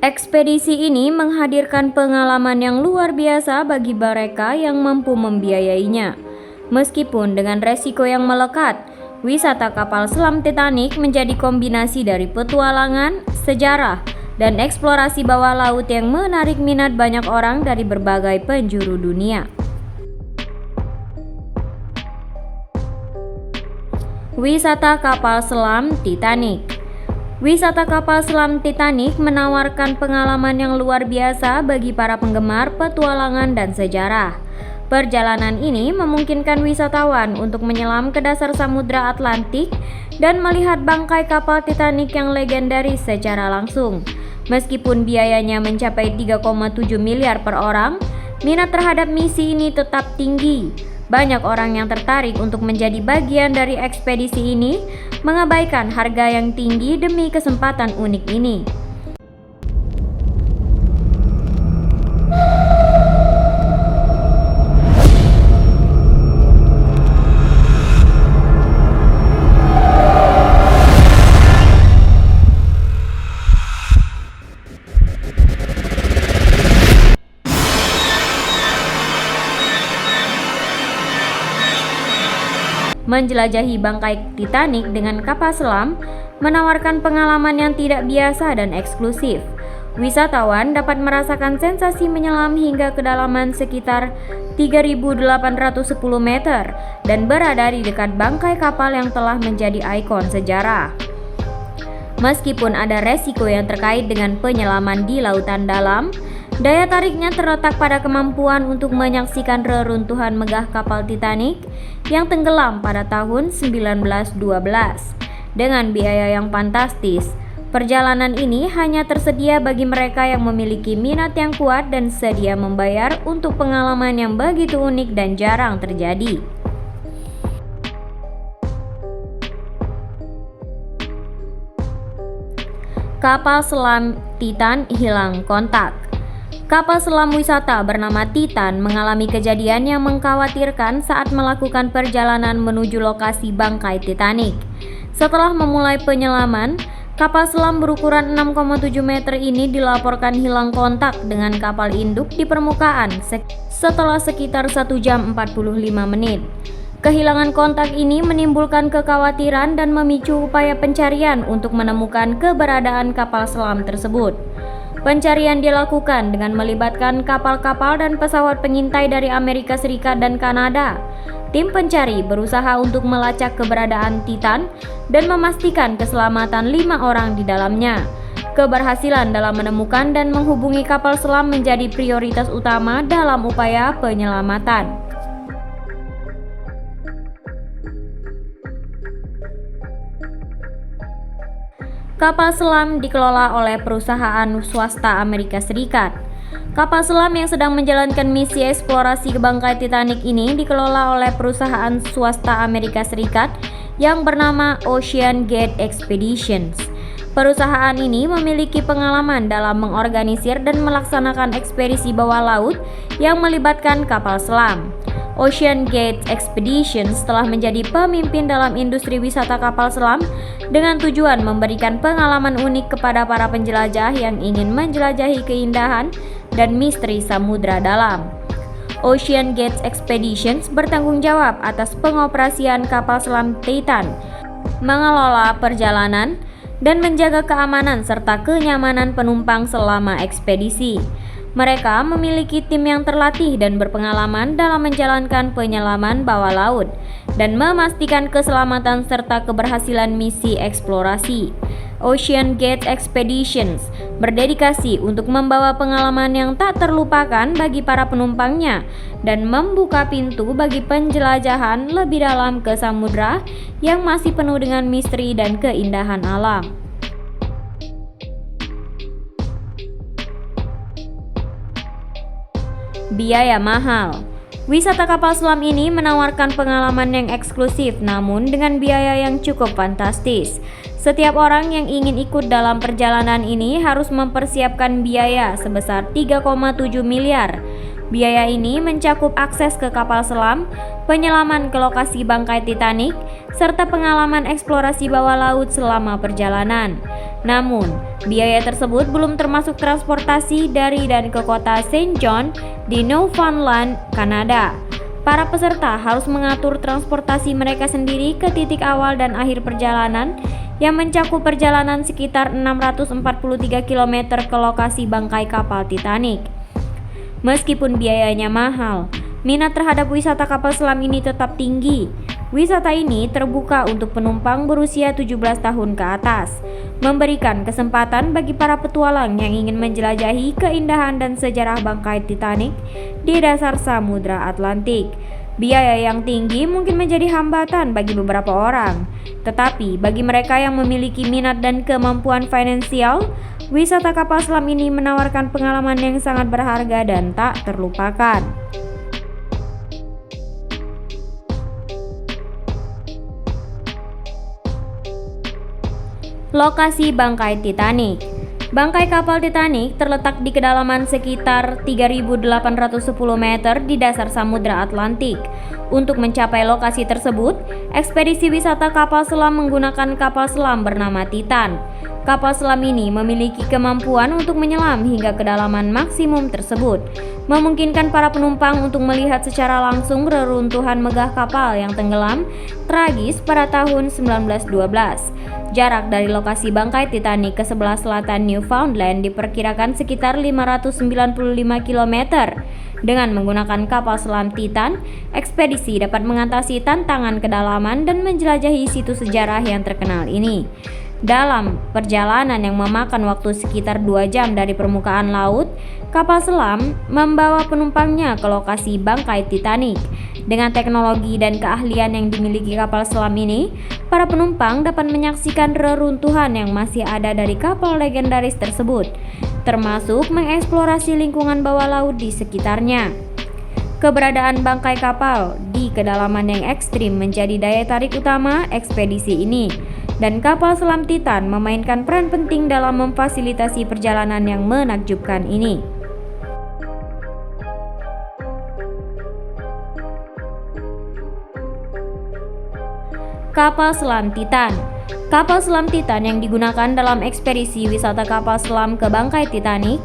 Ekspedisi ini menghadirkan pengalaman yang luar biasa bagi mereka yang mampu membiayainya. Meskipun dengan resiko yang melekat, wisata kapal selam Titanic menjadi kombinasi dari petualangan, sejarah, dan eksplorasi bawah laut yang menarik minat banyak orang dari berbagai penjuru dunia. Wisata kapal selam Titanic. Wisata kapal selam Titanic menawarkan pengalaman yang luar biasa bagi para penggemar petualangan dan sejarah. Perjalanan ini memungkinkan wisatawan untuk menyelam ke dasar Samudra Atlantik dan melihat bangkai kapal Titanic yang legendaris secara langsung. Meskipun biayanya mencapai 3,7 miliar per orang, minat terhadap misi ini tetap tinggi. Banyak orang yang tertarik untuk menjadi bagian dari ekspedisi ini, mengabaikan harga yang tinggi demi kesempatan unik ini. Menjelajahi bangkai Titanic dengan kapal selam menawarkan pengalaman yang tidak biasa dan eksklusif. Wisatawan dapat merasakan sensasi menyelam hingga kedalaman sekitar 3.810 meter dan berada di dekat bangkai kapal yang telah menjadi ikon sejarah. Meskipun ada resiko yang terkait dengan penyelaman di lautan dalam, daya tariknya terletak pada kemampuan untuk menyaksikan reruntuhan megah kapal Titanic yang tenggelam pada tahun 1912. Dengan biaya yang fantastis, perjalanan ini hanya tersedia bagi mereka yang memiliki minat yang kuat dan sedia membayar untuk pengalaman yang begitu unik dan jarang terjadi. Kapal selam Titan hilang kontak. Kapal selam wisata bernama Titan mengalami kejadian yang mengkhawatirkan saat melakukan perjalanan menuju lokasi bangkai Titanic. Setelah memulai penyelaman, kapal selam berukuran 6,7 meter ini dilaporkan hilang kontak dengan kapal induk di permukaan setelah sekitar 1 jam 45 menit. Kehilangan kontak ini menimbulkan kekhawatiran dan memicu upaya pencarian untuk menemukan keberadaan kapal selam tersebut. Pencarian dilakukan dengan melibatkan kapal-kapal dan pesawat pengintai dari Amerika Serikat dan Kanada. Tim pencari berusaha untuk melacak keberadaan Titan dan memastikan keselamatan 5 orang di dalamnya. Keberhasilan dalam menemukan dan menghubungi kapal selam menjadi prioritas utama dalam upaya penyelamatan. Kapal selam dikelola oleh perusahaan swasta Amerika Serikat. Kapal selam yang sedang menjalankan misi eksplorasi ke bangkai Titanic ini dikelola oleh perusahaan swasta Amerika Serikat yang bernama Ocean Gate Expeditions. Perusahaan ini memiliki pengalaman dalam mengorganisir dan melaksanakan ekspedisi bawah laut yang melibatkan kapal selam. Ocean Gate Expeditions telah menjadi pemimpin dalam industri wisata kapal selam dengan tujuan memberikan pengalaman unik kepada para penjelajah yang ingin menjelajahi keindahan dan misteri samudra dalam. Ocean Gate Expeditions bertanggung jawab atas pengoperasian kapal selam Titan, mengelola perjalanan, dan menjaga keamanan serta kenyamanan penumpang selama ekspedisi. Mereka memiliki tim yang terlatih dan berpengalaman dalam menjalankan penyelaman bawah laut dan memastikan keselamatan serta keberhasilan misi eksplorasi. Ocean Gate Expeditions berdedikasi untuk membawa pengalaman yang tak terlupakan bagi para penumpangnya dan membuka pintu bagi penjelajahan lebih dalam ke samudra yang masih penuh dengan misteri dan keindahan alam. Biaya mahal. Wisata kapal selam ini menawarkan pengalaman yang eksklusif namun dengan biaya yang cukup fantastis. Setiap orang yang ingin ikut dalam perjalanan ini harus mempersiapkan biaya sebesar 3,7 miliar. Biaya ini mencakup akses ke kapal selam, penyelaman ke lokasi bangkai Titanic, serta pengalaman eksplorasi bawah laut selama perjalanan. Namun, biaya tersebut belum termasuk transportasi dari dan ke kota Saint John di Newfoundland, Kanada. Para peserta harus mengatur transportasi mereka sendiri ke titik awal dan akhir perjalanan yang mencakup perjalanan sekitar 643 km ke lokasi bangkai kapal Titanic. Meskipun biayanya mahal, minat terhadap wisata kapal selam ini tetap tinggi. Wisata ini terbuka untuk penumpang berusia 17 tahun ke atas, memberikan kesempatan bagi para petualang yang ingin menjelajahi keindahan dan sejarah bangkai Titanic di dasar Samudra Atlantik. Biaya yang tinggi mungkin menjadi hambatan bagi beberapa orang, tetapi bagi mereka yang memiliki minat dan kemampuan finansial, wisata kapal selam ini menawarkan pengalaman yang sangat berharga dan tak terlupakan. Lokasi bangkai Titanic. Bangkai kapal Titanic terletak di kedalaman sekitar 3.810 meter di dasar Samudra Atlantik. Untuk mencapai lokasi tersebut, ekspedisi wisata kapal selam menggunakan kapal selam bernama Titan. Kapal selam ini memiliki kemampuan untuk menyelam hingga kedalaman maksimum tersebut, memungkinkan para penumpang untuk melihat secara langsung reruntuhan megah kapal yang tenggelam tragis pada tahun 1912. Jarak dari lokasi bangkai Titanic ke sebelah selatan Newfoundland diperkirakan sekitar 595 km. Dengan menggunakan kapal selam Titan, ekspedisi dapat mengatasi tantangan kedalaman dan menjelajahi situs sejarah yang terkenal ini. Dalam perjalanan yang memakan waktu sekitar 2 jam dari permukaan laut, kapal selam membawa penumpangnya ke lokasi bangkai Titanic. Dengan teknologi dan keahlian yang dimiliki kapal selam ini, para penumpang dapat menyaksikan reruntuhan yang masih ada dari kapal legendaris tersebut, termasuk mengeksplorasi lingkungan bawah laut di sekitarnya. Keberadaan bangkai kapal di kedalaman yang ekstrim menjadi daya tarik utama ekspedisi ini, dan kapal selam Titan memainkan peran penting dalam memfasilitasi perjalanan yang menakjubkan ini. Kapal selam Titan. Kapal selam Titan yang digunakan dalam ekspedisi wisata kapal selam ke bangkai Titanic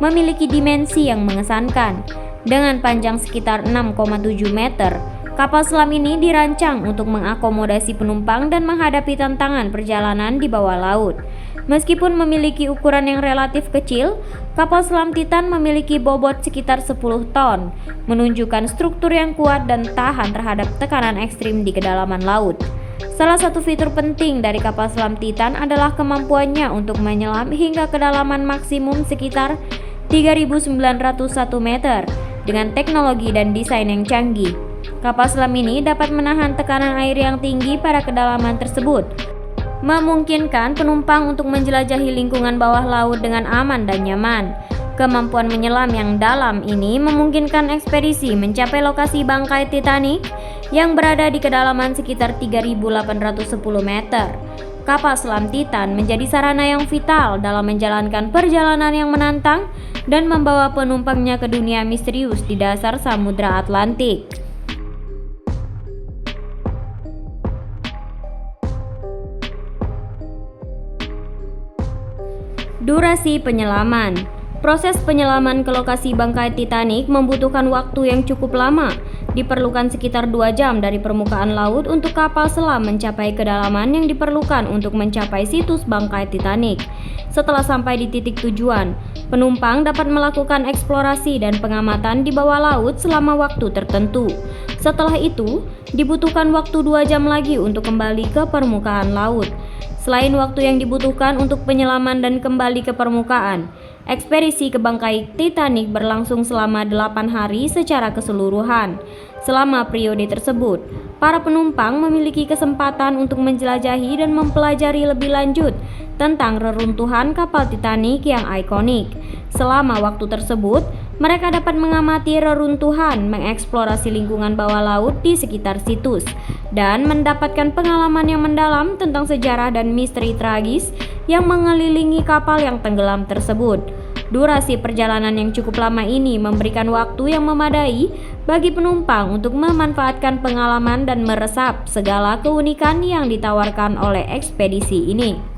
memiliki dimensi yang mengesankan. Dengan panjang sekitar 6,7 meter, kapal selam ini dirancang untuk mengakomodasi penumpang dan menghadapi tantangan perjalanan di bawah laut. Meskipun memiliki ukuran yang relatif kecil, kapal selam Titan memiliki bobot sekitar 10 ton, menunjukkan struktur yang kuat dan tahan terhadap tekanan ekstrim di kedalaman laut. Salah satu fitur penting dari kapal selam Titan adalah kemampuannya untuk menyelam hingga kedalaman maksimum sekitar 3.901 meter dengan teknologi dan desain yang canggih. Kapal selam ini dapat menahan tekanan air yang tinggi pada kedalaman tersebut, memungkinkan penumpang untuk menjelajahi lingkungan bawah laut dengan aman dan nyaman. Kemampuan menyelam yang dalam ini memungkinkan ekspedisi mencapai lokasi bangkai Titanic yang berada di kedalaman sekitar 3.810 meter. Kapal selam Titan menjadi sarana yang vital dalam menjalankan perjalanan yang menantang dan membawa penumpangnya ke dunia misterius di dasar Samudra Atlantik. Durasi penyelaman. Proses penyelaman ke lokasi bangkai Titanic membutuhkan waktu yang cukup lama. Diperlukan sekitar 2 jam dari permukaan laut untuk kapal selam mencapai kedalaman yang diperlukan untuk mencapai situs bangkai Titanic. Setelah sampai di titik tujuan, penumpang dapat melakukan eksplorasi dan pengamatan di bawah laut selama waktu tertentu. Setelah itu, dibutuhkan waktu 2 jam lagi untuk kembali ke permukaan laut. Selain waktu yang dibutuhkan untuk penyelaman dan kembali ke permukaan, ekspedisi ke bangkai Titanic berlangsung selama 8 hari secara keseluruhan. Selama periode tersebut, para penumpang memiliki kesempatan untuk menjelajahi dan mempelajari lebih lanjut tentang reruntuhan kapal Titanic yang ikonik. Selama waktu tersebut, Mereka dapat mengamati reruntuhan, mengeksplorasi lingkungan bawah laut di sekitar situs, dan mendapatkan pengalaman yang mendalam tentang sejarah dan misteri tragis yang mengelilingi kapal yang tenggelam tersebut. Durasi perjalanan yang cukup lama ini memberikan waktu yang memadai bagi penumpang untuk memanfaatkan pengalaman dan meresap segala keunikan yang ditawarkan oleh ekspedisi ini.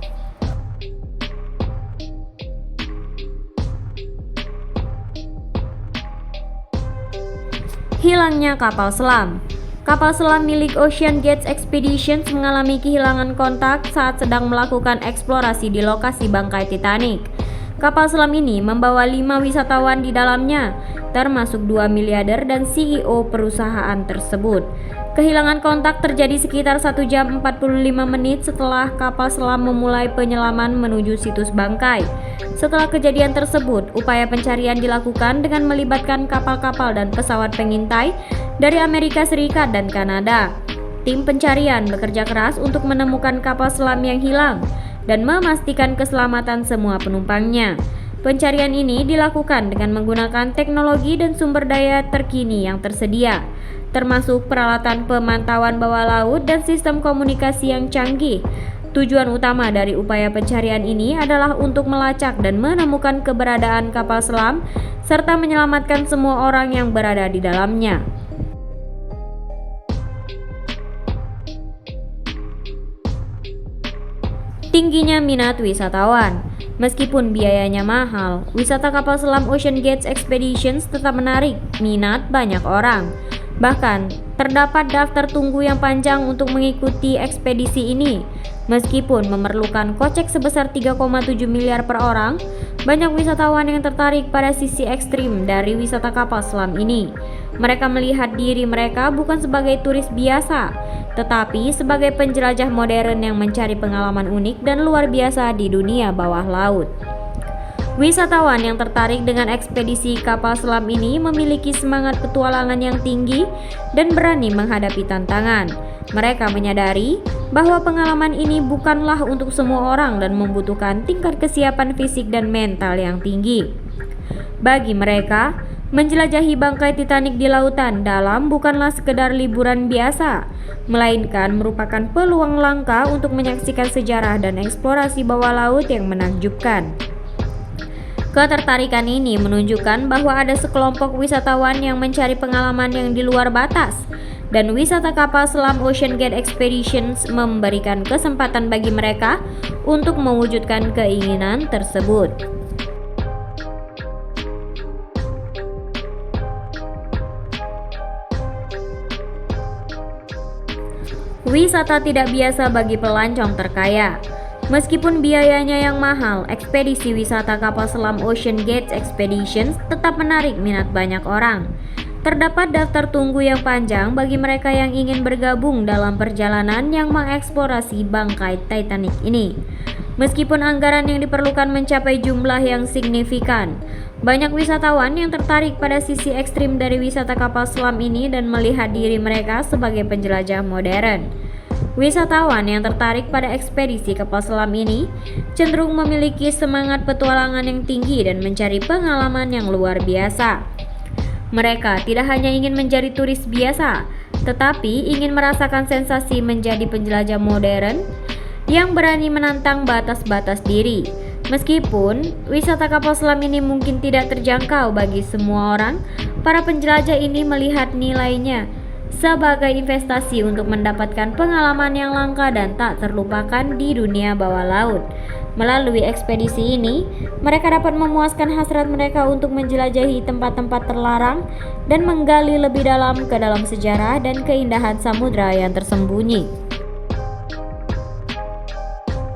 Hilangnya kapal selam. Kapal selam milik Ocean Gate Expeditions mengalami kehilangan kontak saat sedang melakukan eksplorasi di lokasi bangkai Titanic. Kapal selam ini membawa 5 wisatawan di dalamnya, termasuk 2 miliarder dan CEO perusahaan tersebut. Kehilangan kontak terjadi sekitar 1 jam 45 menit setelah kapal selam memulai penyelaman menuju situs bangkai. Setelah kejadian tersebut, upaya pencarian dilakukan dengan melibatkan kapal-kapal dan pesawat pengintai dari Amerika Serikat dan Kanada. Tim pencarian bekerja keras untuk menemukan kapal selam yang hilang dan memastikan keselamatan semua penumpangnya. Pencarian ini dilakukan dengan menggunakan teknologi dan sumber daya terkini yang tersedia, termasuk peralatan pemantauan bawah laut dan sistem komunikasi yang canggih. Tujuan utama dari upaya pencarian ini adalah untuk melacak dan menemukan keberadaan kapal selam serta menyelamatkan semua orang yang berada di dalamnya. Tingginya minat wisatawan. Meskipun biayanya mahal, wisata kapal selam Ocean Gate Expeditions tetap menarik minat banyak orang. Bahkan, terdapat daftar tunggu yang panjang untuk mengikuti ekspedisi ini. Meskipun memerlukan kocek sebesar 3,7 miliar per orang, banyak wisatawan yang tertarik pada sisi ekstrim dari wisata kapal selam ini. Mereka melihat diri mereka bukan sebagai turis biasa, tetapi sebagai penjelajah modern yang mencari pengalaman unik dan luar biasa di dunia bawah laut. Wisatawan yang tertarik dengan ekspedisi kapal selam ini memiliki semangat petualangan yang tinggi dan berani menghadapi tantangan. Mereka menyadari bahwa pengalaman ini bukanlah untuk semua orang dan membutuhkan tingkat kesiapan fisik dan mental yang tinggi. Bagi mereka, menjelajahi bangkai Titanic di lautan dalam bukanlah sekedar liburan biasa, melainkan merupakan peluang langka untuk menyaksikan sejarah dan eksplorasi bawah laut yang menakjubkan. Ketertarikan ini menunjukkan bahwa ada sekelompok wisatawan yang mencari pengalaman yang di luar batas, dan wisata kapal selam Ocean Gate Expeditions memberikan kesempatan bagi mereka untuk mewujudkan keinginan tersebut. Wisata tidak biasa bagi pelancong terkaya. Meskipun biayanya yang mahal, ekspedisi wisata kapal selam Ocean Gate Expeditions tetap menarik minat banyak orang. Terdapat daftar tunggu yang panjang bagi mereka yang ingin bergabung dalam perjalanan yang mengeksplorasi bangkai Titanic ini. Meskipun anggaran yang diperlukan mencapai jumlah yang signifikan, banyak wisatawan yang tertarik pada sisi ekstrim dari wisata kapal selam ini dan melihat diri mereka sebagai penjelajah modern. Wisatawan yang tertarik pada ekspedisi kapal selam ini cenderung memiliki semangat petualangan yang tinggi dan mencari pengalaman yang luar biasa. Mereka tidak hanya ingin menjadi turis biasa, tetapi ingin merasakan sensasi menjadi penjelajah modern yang berani menantang batas-batas diri. Meskipun wisata kapal selam ini mungkin tidak terjangkau bagi semua orang, para penjelajah ini melihat nilainya sebagai investasi untuk mendapatkan pengalaman yang langka dan tak terlupakan di dunia bawah laut. Melalui ekspedisi ini, mereka dapat memuaskan hasrat mereka untuk menjelajahi tempat-tempat terlarang dan menggali lebih dalam ke dalam sejarah dan keindahan samudra yang tersembunyi.